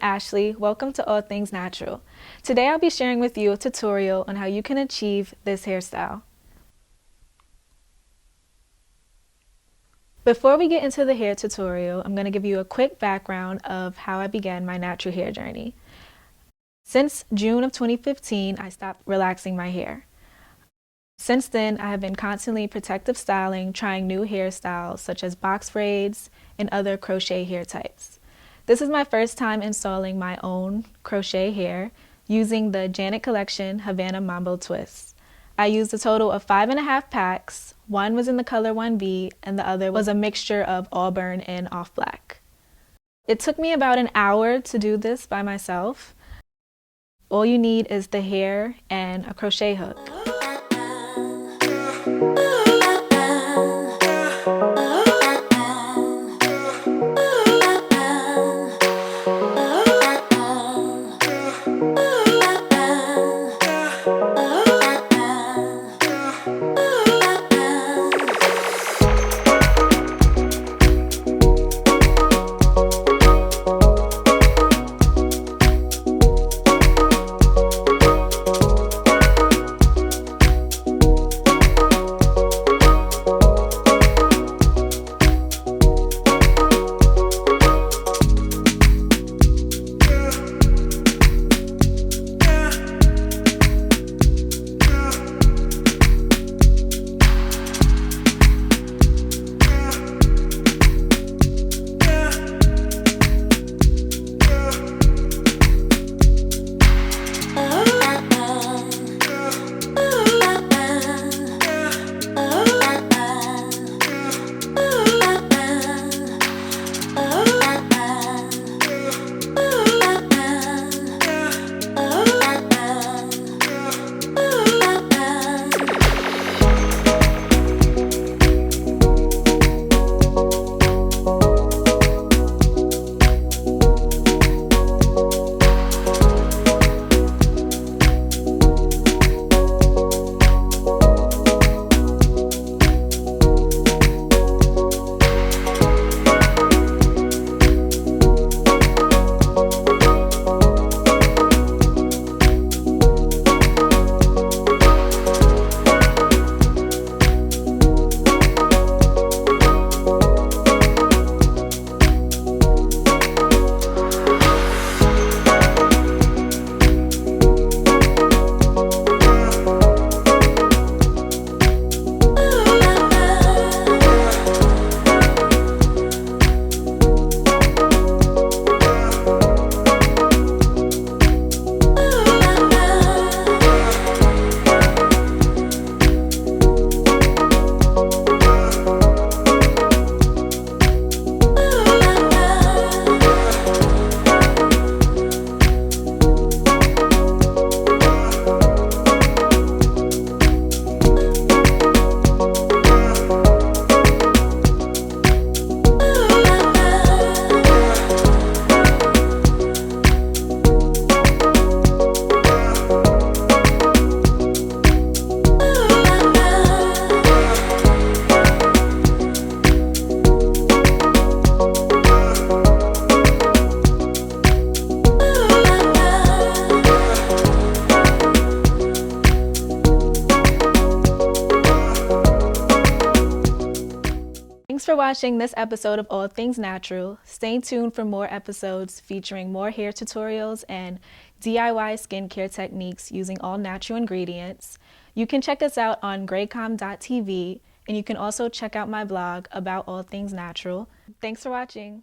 Ashley. Welcome to All Things Natural. Today I'll be sharing with you a tutorial on how you can achieve this hairstyle. Before we get into the hair tutorial, I'm going to give you a quick background of how I began my natural hair journey. Since June of 2015, I stopped relaxing my hair. Since then, I have been constantly protective styling, trying new hairstyles such as box braids and other crochet hair types. This is my first time installing my own crochet hair using the Janet Collection Havana Mambo Twist. I used a total of 5.5 packs. One was in the color 1B and the other was a mixture of auburn and off black. It took me about an hour to do this by myself. All you need is the hair and a crochet hook. Thanks for watching this episode of All Things Natural. Stay tuned for more episodes featuring more hair tutorials and DIY skincare techniques using all natural ingredients. You can check us out on GreyComm.tv, and you can also check out my blog about all things natural. Thanks for watching.